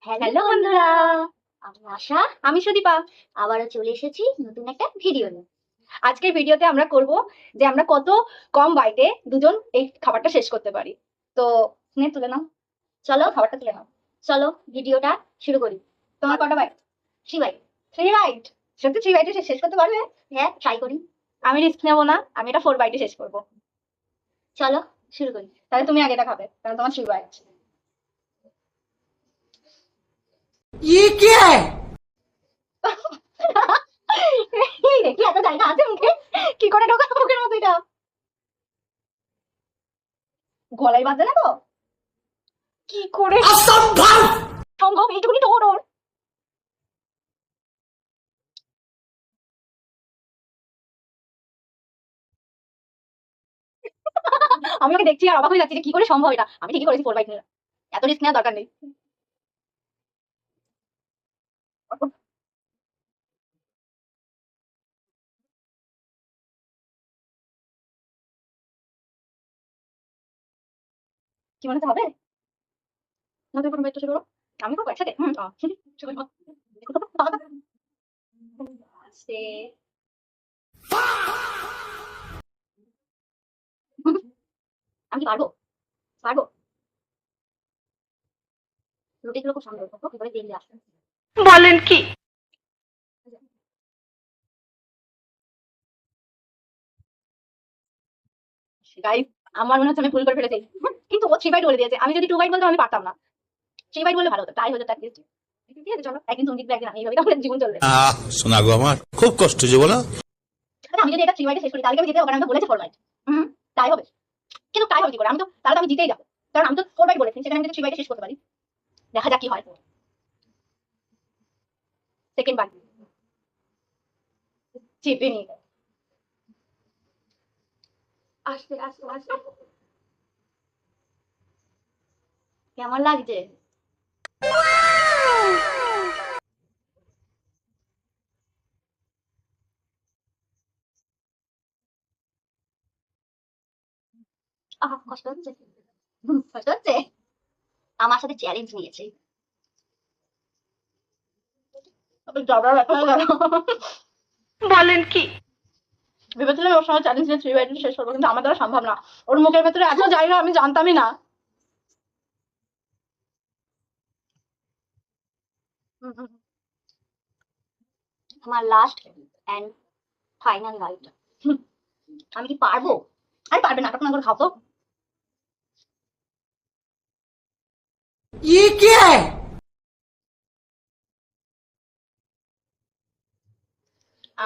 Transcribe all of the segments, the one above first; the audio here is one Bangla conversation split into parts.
হ্যালো বন্ধুরা, আমি আশা আমি সুদীপা। আবারও চলে এসেছি নতুন একটা ভিডিও নিয়ে। আজকের ভিডিওতে আমরা করব যে আমরা কত কম বাইটে দুজন এই খাবারটা শেষ করতে পারি। তো নে তুলে নাও, চলো খাবারটা তুলে নাও। চলো ভিডিওটা শুরু করি। তোমার কটা বাইট? শিবাই, 3 বাইট। সত্যি 3 বাইটে শেষ করতে পারবে? হ্যাঁ ট্রাই করি। আমি রিস্ক নেবো না, আমি এটা 4 বাইটে শেষ করব। চলো শুরু করি। তাহলে তুমি আগে এটা খাবে, কারণ তোমার 3 বাইট। ये क्या है? এই দেখি এত জায়গা আছে মুখে, কি করে ঢোকাবো মুখের মধ্যে এটা? গলায় বাজে না তো? কি করে असंभव। সম্ভব এইটুকুনি তো ওর? আমি ওকে দেখছি আর অবাক হয়ে যাচ্ছি যে কি করে সম্ভব এটা। আমি ঠিকই করেছি 4 বাইট নিয়ে, এত রিস্ক নেওয়ার দরকার নেই। কি মনে হচ্ছে হবে? না তুমি প্রথমে একটু শুরু করো, আমি করবো একসাথে। শুরু করো। আস্তে আমি কি পারবো? পারবো। রুটিগুলো খুব সুন্দর, দেখো কি করে তেল দিয়ে আসছে। বলেন কি? গাইস, আমার মনে হচ্ছে আমি ভুল করে ফেলেছি। কিন্তু ও 3 বাইট বলে দিয়েছে, আমি যদি 2 বাইট বলতাম আমি পারতাম না। 3 বাইট বললে ভালো হতো, তাই হতো অ্যাটলিস্ট। ঠিক আছে চলো, একদিন তুমি জিতবে একদিন আমি, এইভাবে আমাদের জীবন চলবে। শোনা গো আমার খুব কষ্ট যে বলো। আচ্ছা আমি যদি এটা 3 বাইটে শেষ করি তাহলে কি আমি জিতে যাবো? কারণ আমি তো বলেছি 4 বাইট। তাই হবে। কিন্তু তাই হবে কি করে? আমি তো তাহলে তো আমি জিতেই যাবো, কারণ আমি তো 4 বাইট বলেছি, সেখানে আমি যদি 3 বাইটে শেষ করতে পারি। দেখা যাক কি হয়। সেকেন্ড বার চেপে নিয়ে আস্তে আস্তে আস্তে। কেমন লাগছে? আহ কষ্ট হচ্ছে, কষ্ট হচ্ছে। আমার সাথে চ্যালেঞ্জ নিয়েছে। জবরা ব্যাপার হয়ে গেল। বলেন কি? ভেবেছিলাম ওর সঙ্গে চ্যালেঞ্জ নিয়ে 3 বাইটে শেষ করবো, কিন্তু আমার দ্বারা সম্ভব না। ওর মুখের ভেতরে এত জায়গা আমি জানতামই না। আমার লাস্ট এন্ড ফাইনাল রাইড। আমি কি পারবো? আরে পারবে, নাটক না করে খাও তো। ये क्या है?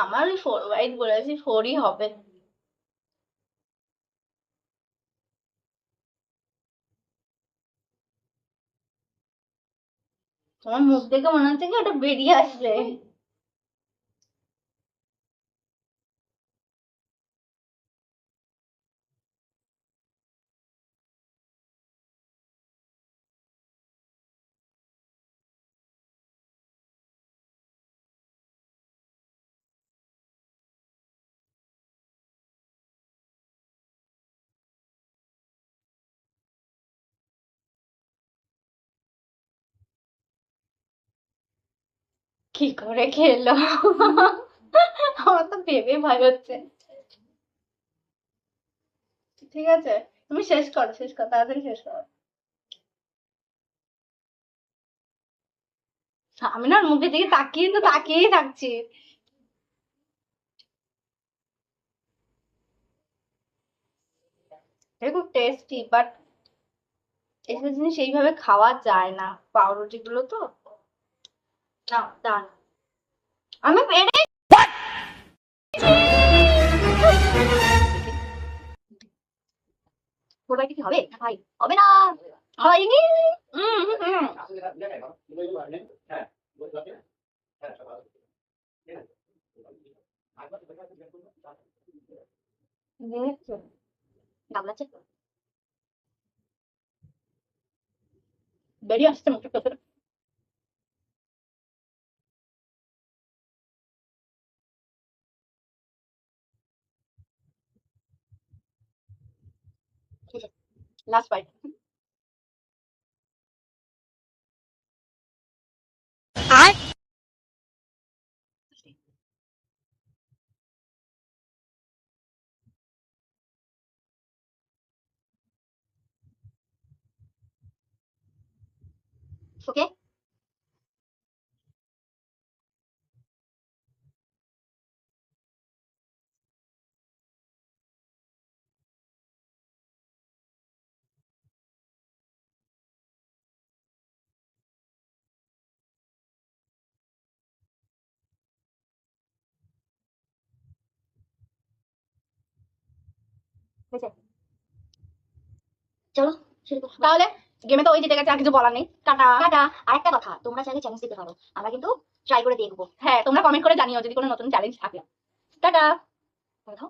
আমার 4 বাইট বলেছি, 4ই হবে। তোমার মুখ দেখে মনে হচ্ছে কি ওটা বেরিয়ে আসবে। কি করে খেলো? আমার তো ভেবে ভয় হচ্ছে। ঠিক আছে, তুমি শেষ করো, শেষ করো, তাড়াতাড়ি শেষ করো। আমি না ওর মুখের দিকে তাকিয়েই থাকছি। এটা খুব টেস্টি, বাট এইসব জিনিস এইভাবে খাওয়া যায় না, পাউরুটি গুলো তো। না দাঁড়ান, আমি পেরে ওটা কি হবে? ভাই হবে না, হয়নি। গামলাচ্ছে। বেরিয়ে আসছে মুখের ভেতরে। Last byte. ওকে, চলো শুরু করো। তাহলে গেমে তো ওই জিতে গেছে, আর কিছু বলার নেই। টাটা। টাটা। আরেকটা কথা, তোমরা চাইলে চ্যালেঞ্জ দিতে পারো, আমরা কিন্তু ট্রাই করে দেখবো। হ্যাঁ, তোমরা কমেন্ট করে জানিও যদি কোনো নতুন চ্যালেঞ্জ থাকে। টাটা। করে দাও।